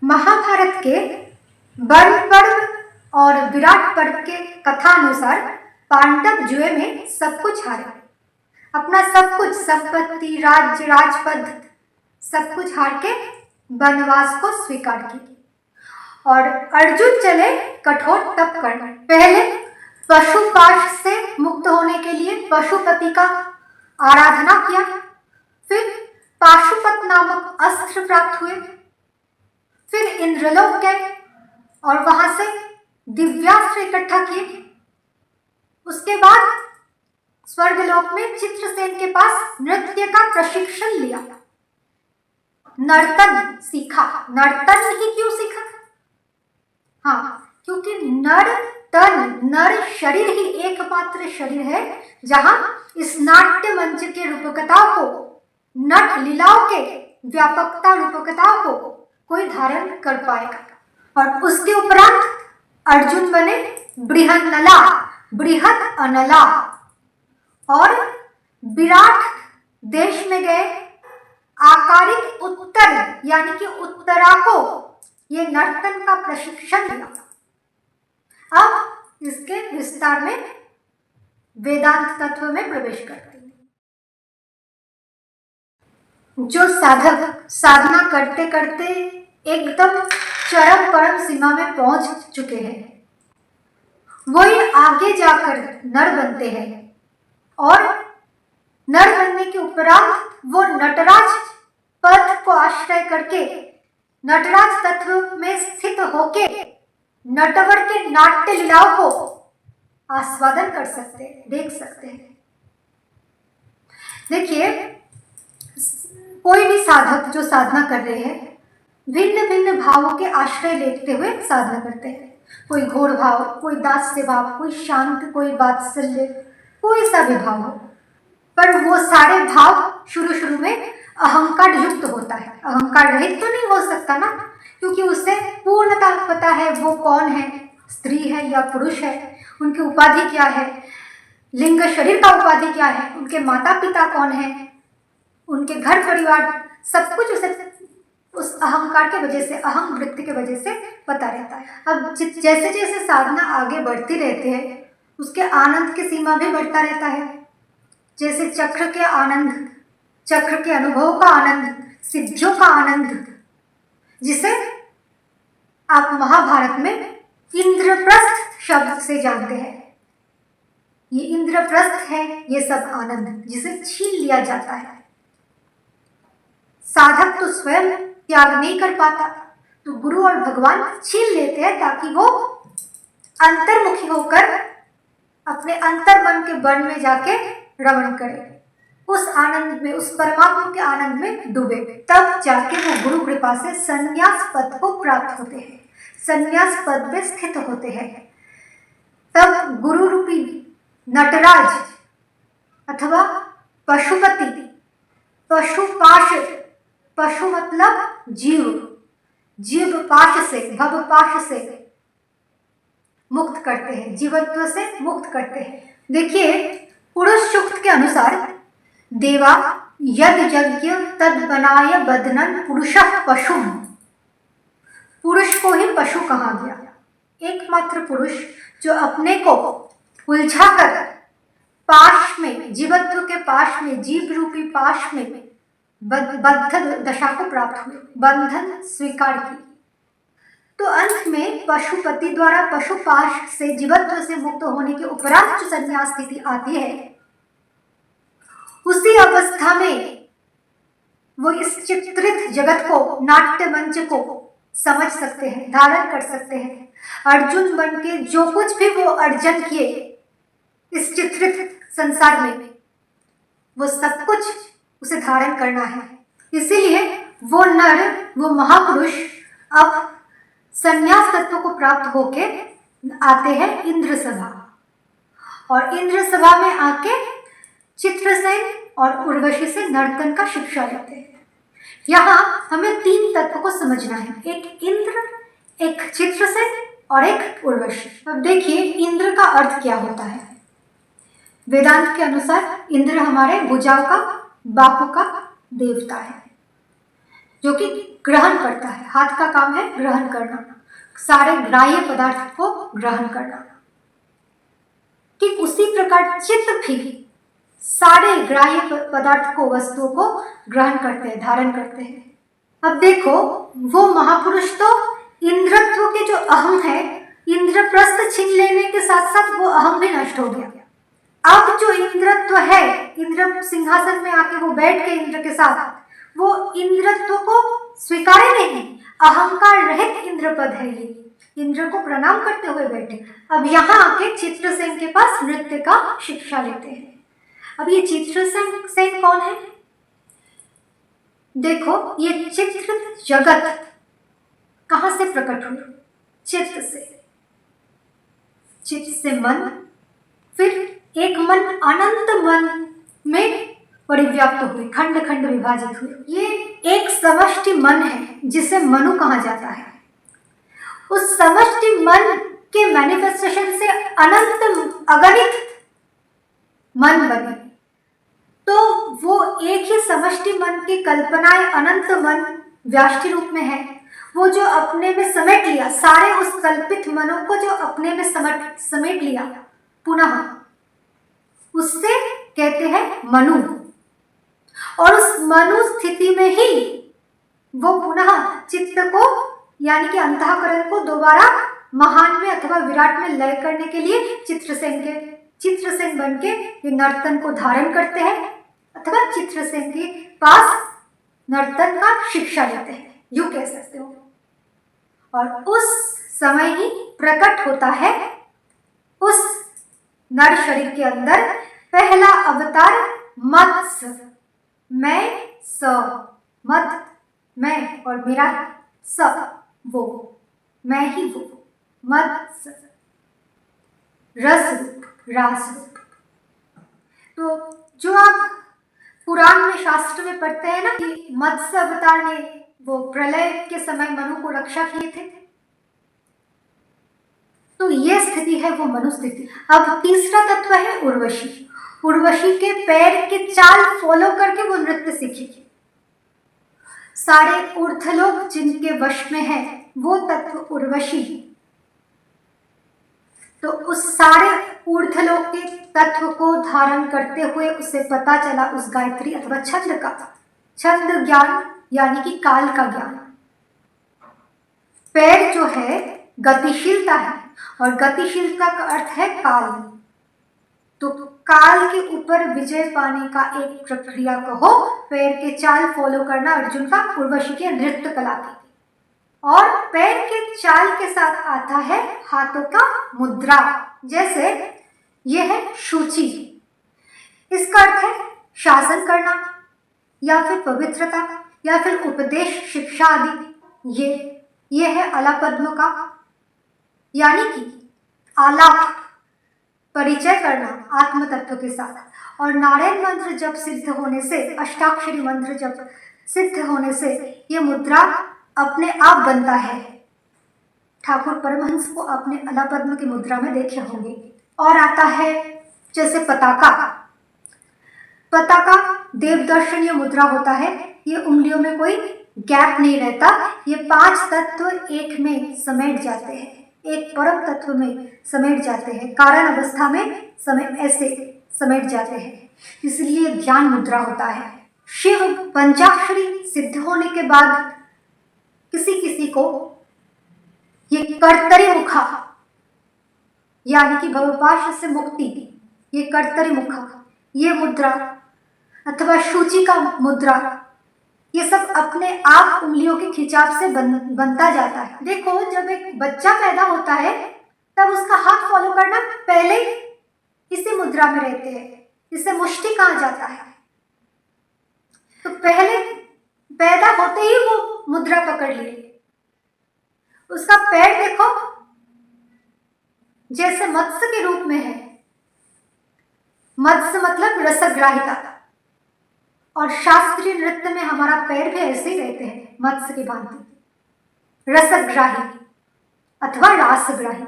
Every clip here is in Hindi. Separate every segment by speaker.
Speaker 1: महाभारत के वर्ण पर्व और विराट पर्व के कथानुसार पांडव जुए में सब कुछ हारे। अपना सब कुछ, संपत्ति, राज्य, राजपद, सब कुछ हार के वनवास को स्वीकार किया और अर्जुन चले कठोर तप करने। पहले पशुपाश से मुक्त होने के लिए पशुपति का आराधना किया, फिर पाशुपत नामक अस्त्र प्राप्त हुए, फिर इंद्रलोक गए और वहां से दिव्यास्त्र इकट्ठा किए। उसके बाद स्वर्गलोक में चित्रसेन के पास नृत्य का प्रशिक्षण लिया, नर्तन सीखा। नर्तन ही क्यों सीखा? हाँ, क्योंकि नर शरीर ही एकमात्र शरीर है जहां इस नाट्य मंच के रूपकताओं को, नट लीलाओं के व्यापकता रूपकताओं को कोई धारण कर पाएगा। और उसके उपरांत अर्जुन बने बृहन्नला, बृहत अनला, और विराट देश में गए। आकारिक उत्तर यानी कि उत्तरा को ये नर्तन का प्रशिक्षण दिया। अब इसके विस्तार में वेदांत तत्व में प्रवेश करते हैं। जो साधक साधना करते करते एकदम चरम परम सीमा में पहुंच चुके हैं, वही आगे जाकर नर बनते हैं और नर बनने के उपरांत वो नटराज पद को आश्रय करके नटराज तत्व में स्थित होके नटवर के नाट्य लीलाओं को आस्वादन कर सकते हैं, देख सकते हैं। देखिए, कोई भी साधक जो साधना कर रहे हैं भिन्न भिन्न भावों के आश्रय लेते हुए साधना करते हैं। कोई घोर भाव, कोई दास्य भाव, कोई शांत, कोई वात्सल्य, कोई सा भी भाव हो, पर वो सारे भाव शुरू में अहंकार युक्त होता है। अहंकार रहित तो नहीं हो सकता ना, क्योंकि उसे पूर्णतः पता है वो कौन है, स्त्री है या पुरुष है, उनकी उपाधि क्या है, लिंग शरीर का उपाधि क्या है, उनके माता पिता कौन है, उनके घर परिवार, सब कुछ उसे उस अहंकार के वजह से, अहम वृत्ति के वजह से पता रहता है। अब जैसे जैसे साधना आगे बढ़ती रहती है उसके आनंद की सीमा भी बढ़ता रहता है। जैसे चक्र के आनंद, चक्र के अनुभव का आनंद, सिद्धियों का आनंद, जिसे आप महाभारत में इंद्रप्रस्थ शब्द से जानते हैं। ये इंद्रप्रस्थ है, ये सब आनंद जिसे छीन लिया जाता है। साधक तो स्वयं त्याग नहीं कर पाता, तो गुरु और भगवान छीन लेते हैं ताकि वो अंतर्मुखी होकर अपने अंतर मन के वन में जाके रमण करे, उस आनंद में, उस परमात्मा के आनंद में डूबे। तब जाके वो गुरु कृपा से संन्यास पद को प्राप्त होते हैं, संन्यास पद में स्थित होते हैं। तब गुरु रूपी नटराज अथवा पशुपति, पशुपाश, पशु मतलब जीव, जीव पाश से, भव पाश से मुक्त करते हैं, जीवत्व से मुक्त करते हैं। देखिए, पुरुष सूक्त के अनुसार देवा यद यज्ञ तद बनाय बदनन पुरुषः पशु, पुरुष को ही पशु कहा गया। एकमात्र पुरुष जो अपने को उलझाकर पाश में, जीवत्व के पाश में, जीव रूपी पाश में बद्ध दशा को प्राप्त हुए, बंधन स्वीकार की, तो अंत में पशुपति द्वारा पशुपाश से, जीवत्व से मुक्त होने के उपरांत जो संन्यास स्थिति आती है, उसी अवस्था में वो इस चित्रित जगत को, नाट्य मंच को समझ सकते हैं, धारण कर सकते हैं। अर्जुन बन के जो कुछ भी वो अर्जन किए इस चित्रित संसार में, वो सब कुछ उसे धारण करना है। इसीलिए वो नर, वो महापुरुष अब संन्यास तत्व को प्राप्त होके आते हैं इंद्र सभा, और इंद्र सभा में आके चित्रसेन और उर्वशी से नर्तन का शिक्षा लेते हैं। यहाँ हमें तीन तत्व को समझना है, एक इंद्र, एक चित्रसेन और एक उर्वशी। अब देखिए, इंद्र का अर्थ क्या होता है। वेदांत के अनुसार इंद्र हमारे भुजाओं का, बाहु का देवता है। जो कि ग्रहण करता है। हाथ का काम है ग्रहण करना, सारे ग्राह्य पदार्थ को ग्रहण करना। ठीक उसी प्रकार चित्त भी सारे ग्राह्य पदार्थ को, वस्तुओं को ग्रहण करते हैं, धारण करते हैं। अब देखो, वो महापुरुष तो इंद्रत्व के जो अहम है, इंद्रप्रस्थ छीन लेने के साथ साथ वो अहम भी नष्ट हो गया। अब जो इंद्रत्व है, इंद्र सिंहासन में आके वो बैठ के इंद्र के साथ, वो इंद्रत्व को स्वीकारे नहीं, अहंकार रहित इंद्रपद है ये, इंद्र को प्रणाम करते हुए बैठे। अब यहाँ आके चित्रसेन के पास नृत्य का शिक्षा लेते हैं। अब ये चित्रसेन कौन है? देखो, ये चित्र जगत कहाँ से प्रकट हुई? चित्त से। चित्त से मन, फिर एक मन अनंत मन में परिव्याप्त हुए, खंड खंड विभाजित हुए। ये एक समष्टि मन है जिसे मनु कहा जाता है। उस समष्टि मन के मैनिफेस्टेशन से अनंत अगणित मन बने। तो वो एक ही समष्टि मन की कल्पनाएं, अनंत मन व्याष्टि रूप में है, वो जो अपने में समेट लिया, सारे उस कल्पित मनों को जो अपने में समेट लिया पुनः, उससे कहते हैं मनु। और उस मनु स्थिति में ही वो पुनः चित्त को, यानी कि अंतःकरण को दोबारा महान में अथवा विराट में लय करने के लिए चित्रसेन बन के ये नर्तन को धारण करते हैं, अथवा चित्रसेन के पास नर्तन का शिक्षा लेते हैं, यूं कह सकते हो। और उस समय ही प्रकट होता है उस नर शरीर के अंदर पहला अवतार मत्स्य। मैं स, मत मैं और मेरा स वो, मैं ही वो, मत्स्य रस रूप, रास रूप। तो जो आप पुराण में, शास्त्र में पढ़ते हैं ना कि मत्स्य अवतार ने वो प्रलय के समय मनु को रक्षा किए थे, तो ये स्थिति है वो मनु स्थिति। अब तीसरा तत्व है उर्वशी। उर्वशी के पैर के चाल फॉलो करके वो नृत्य सीखी। सारे ऊर्ध्वलोक जिनके वश में है वो तत्व उर्वशी। तो उस सारे ऊर्ध्वलोक के तत्व को धारण करते हुए उसे पता चला उस गायत्री अथवा छंद का, छंद ज्ञान यानी कि काल का ज्ञान। पैर जो है गतिशीलता है, और गतिशीलता का अर्थ है काल। तो काल के ऊपर विजय पाने का एक प्रक्रिया कहो, पैर के चाल फॉलो करना अर्जुन का उर्वशी के नृत्य कला की। और पैर के चाल के साथ आता है हाथों का मुद्रा, जैसे यह है शुचि, इसका अर्थ है शासन करना या फिर पवित्रता या फिर उपदेश शिक्षा आदि। ये है अलापद्म का, यानी कि आलाप, परिचय करना आत्म तत्व के साथ। और नारायण मंत्र जब सिद्ध होने से, अष्टाक्षरी मंत्र जब सिद्ध होने से ये मुद्रा अपने आप बनता है। ठाकुर परमहंस को अपने अलापद्म की मुद्रा में देखे होंगे। और आता है जैसे पताका। पताका देवदर्शनीय मुद्रा होता है। ये उंगलियों में कोई गैप नहीं रहता, ये 5 तत्व एक में समेट जाते हैं, एक परम तत्व में समेट जाते हैं, कारण अवस्था में ऐसे समेट जाते हैं, इसलिए ध्यान मुद्रा होता है। शिव पंचाक्षरी सिद्ध होने के बाद किसी किसी को ये कर्तरी मुखा, यानी कि भवपाश से मुक्ति, ये कर्तरी मुखा, ये मुद्रा अथवा शुचि का मुद्रा, ये सब अपने आप उंगलियों के खिंचाव से बनता जाता है। देखो, जब एक बच्चा पैदा होता है तब उसका हाथ फॉलो करना पहले इसी मुद्रा में रहते हैं, इसे मुष्टि कहा जाता है। तो पहले पैदा होते ही वो मुद्रा पकड़ लिए। उसका पैर देखो जैसे मत्स्य के रूप में है। मत्स्य मतलब रसग्राहिता, और शास्त्रीय नृत्य में हमारा पैर भी ऐसे ही रहते हैं, मत्स्य की भांति, रसग्राही अथवा रासग्राही।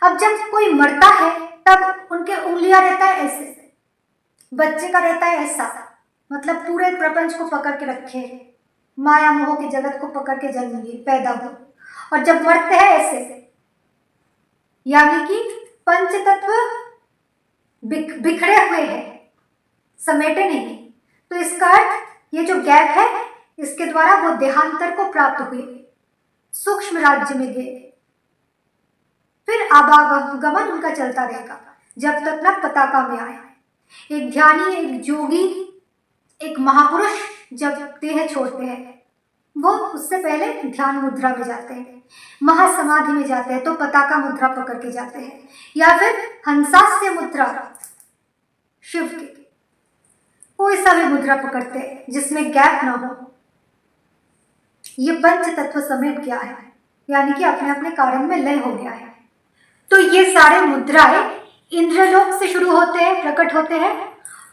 Speaker 1: अब जब कोई मरता है तब उनके उंगलियां रहता है ऐसे, बच्चे का रहता है ऐसा, मतलब पूरे प्रपंच को पकड़ के रखे, माया मोह के जगत को पकड़ के जन्म लिए, पैदा हुए, और जब मरते हैं ऐसे, यानी कि पंच तत्व बिखरे हुए हैं, समेटे नहीं। तो इसका अर्थ ये जो गैप है, इसके द्वारा वो देहांतर को प्राप्त हुए, सूक्ष्म राज्य में गए, फिर आवागमन उनका चलता रहेगा जब तक न पताका में आए। एक ध्यानी, एक जोगी, एक महापुरुष जब देह छोड़ते हैं, वो उससे पहले ध्यान मुद्रा में जाते हैं, महासमाधि में जाते हैं, तो पताका मुद्रा पकड़ के जाते हैं, या फिर हंसास्य मुद्रा, शिव की कोई सा भी मुद्रा पकड़ते हैं जिसमें गैप ना हो। ये पंच तत्व समेट गया है, यानी कि अपने अपने कारण में लय हो गया है। तो ये सारे मुद्राएं इंद्रलोक से शुरू होते हैं, प्रकट होते हैं,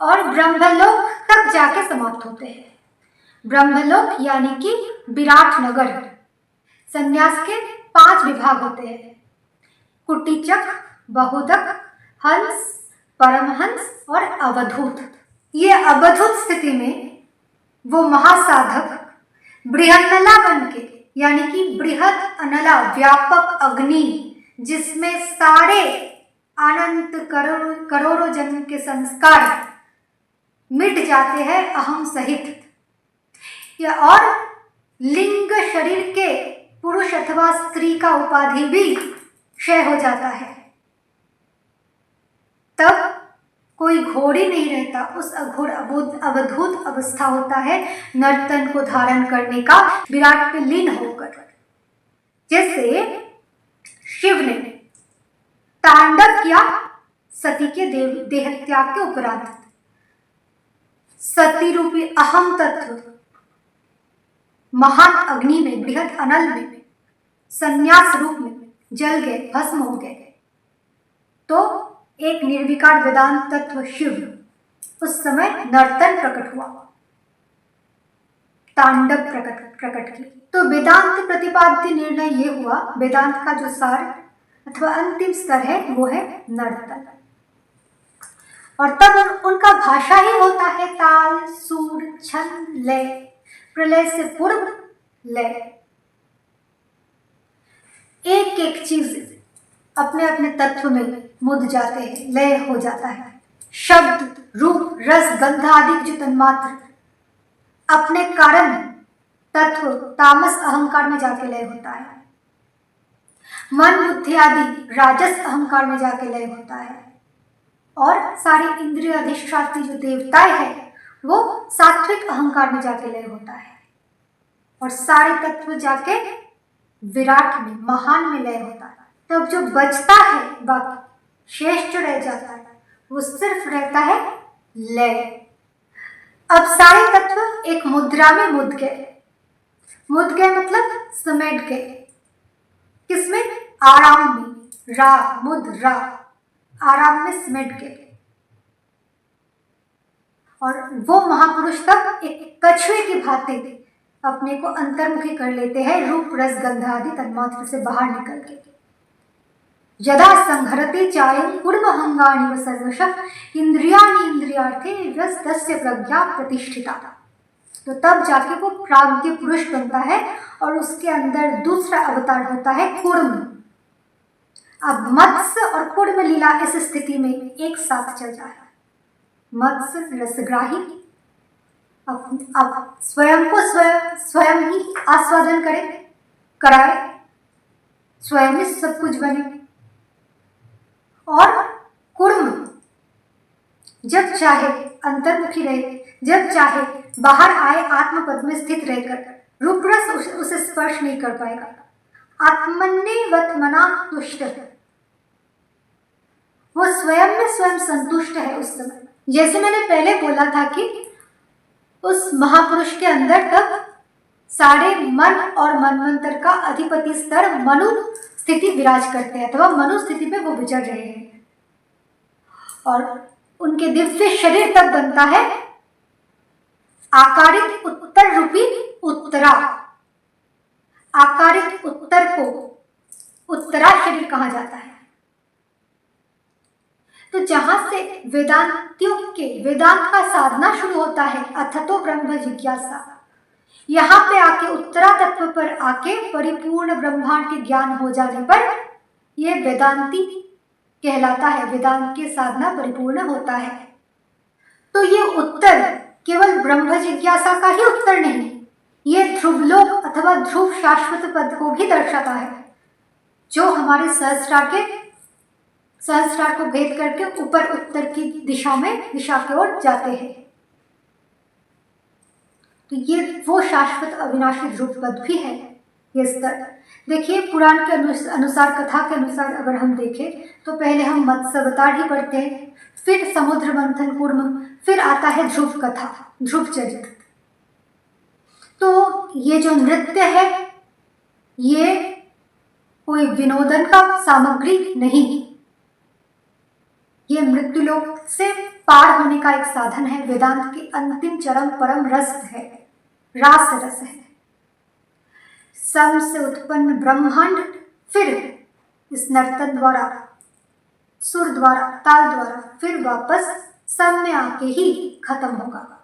Speaker 1: और ब्रह्मलोक तक जाके समाप्त होते हैं। ब्रह्मलोक यानी कि विराट नगर। संन्यास के 5 विभाग होते हैं, कुटीचक, बहुदक, हंस, परमहंस और अवधूत। ये अवधूत स्थिति में वो महासाधक बृहन्नला बन के, यानी कि बृहद अनला, व्यापक अग्नि, जिसमें सारे अनंत करोड़ों जन्म के संस्कार मिट जाते हैं अहम सहित, और लिंग शरीर के पुरुष अथवा स्त्री का उपाधि भी क्षय हो जाता है। तब कोई घोड़ी नहीं रहता, उस अघोर अवधूत अवस्था होता है नर्तन को धारण करने का, विराट पे लीन होकर। जैसे शिव ने तांडव किया सती के देह त्याग के उपरांत, सती रूपी अहम तत्व महान अग्नि में, बृहद अनल में, संन्यास रूप में जल गए, भस्म हो गए। तो एक निर्विकार वेदांत तत्व शिव उस समय नर्तन प्रकट हुआ, तांडव प्रकट की। तो वेदांत प्रतिपाद्य निर्णय ये हुआ, वेदांत का जो सार अथवा अंतिम स्तर है वो है नर्तन। और तब उनका भाषा ही होता है ताल, सूर, छंद, लय, प्रलय से पूर्व लय। एक एक चीज अपने अपने तत्व में मुद जाते हैं, लय हो जाता है। शब्द, रूप, रस, गंध आदि जो तन्मात्र अपने कारण तत्व तामस अहंकार में जाके लय होता है। मन, बुद्धि आदि राजस अहंकार में जाके लय होता है, और सारी इंद्रिय अधिष्ठात्री जो देवताएं हैं वो सात्विक अहंकार में जाके लय होता है, और सारे तत्व जाके विराट में, महान में लय होता है। तब जो बचता है, बाकी शेष जो रह जाता है, वो सिर्फ रहता है लय। अब सारे तत्व एक मुद्रा में मुद गए। मुद गए मतलब समेट गए। किसमें? आराम में। रा, मुद, रा, आराम में समेट गए। और वो महापुरुष तब एक कछुए की भांति अपने को अंतर्मुखी कर लेते हैं, रूप, रस, गंध आदि तन्मात्र से बाहर निकल के। यदा संहरते चायं कुर्महंगानि व सर्वशः इंद्रियाणि इंद्रियार्थे व्यस्तस्य प्रज्ञा प्रतिष्ठिता। तो तब जाके वो प्राज्ञ पुरुष बनता है, और उसके अंदर दूसरा अवतार होता है कूर्म। अब मत्स्य और कूर्म लीला इस स्थिति में एक साथ चल रहा है। मत्स्य रसग्राही अब स्वयं को स्वयं ही आस्वादन कराए, स्वयं ही सब कुछ बने। और कुर्म जब चाहे अंतर्मुखी रहे, जब चाहे बाहर आए आत्मपद में स्थित रहकर रूप रस उसे स्पर्श नहीं कर पाएगा। आत्मन्यवत मना तुष्ट, वो स्वयं में स्वयं संतुष्ट है उस समय। जैसे मैंने पहले बोला था कि उस महापुरुष के अंदर तब सारे मन और मनवंतर का अधिपति स्तर मनु स्थिति विराज करते हैं, अथवा मनु स्थिति में वो विचर रहे हैं, और उनके दिव्य शरीर तब बनता है आकारिक उत्तर रूपी उत्तरा। आकारिक उत्तर को उत्तरा शरीर कहा जाता है। तो जहां से वेदांतियों के वेदांत का साधना शुरू होता है, अथतो ब्रह्म जिज्ञासा, यहाँ पे आके उत्तरा तत्व पर आके परिपूर्ण ब्रह्मांड के ज्ञान हो जाने पर ये वेदांती कहलाता है, वेदांत की साधना परिपूर्ण होता है। तो ये उत्तर केवल ब्रह्म जिज्ञासा का ही उत्तर नहीं, ये ध्रुवलोक अथवा ध्रुव शाश्वत पद को भी दर्शाता है, जो हमारे सहस्त्रार को भेद करके ऊपर उत्तर की दिशा की ओर जाते हैं। तो ये वो शाश्वत अविनाशी ध्रुव पद भी है, ये स्तर। देखिए पुराण के अनुसार, कथा के अनुसार अगर हम देखें तो पहले हम मत्स्य अवतार ही पढ़ते हैं, फिर समुद्र मंथन कूर्म, फिर आता है ध्रुव कथा, ध्रुव चरित्र। तो ये जो नृत्य है ये कोई विनोदन का सामग्री नहीं, ये मृत्युलोक से पार होने का एक साधन है, वेदांत की अंतिम चरम परम रस है, रास रस है। सम से उत्पन्न ब्रह्मांड फिर इस नर्तन द्वारा, सुर द्वारा, ताल द्वारा फिर वापस सम में आके ही खत्म होगा।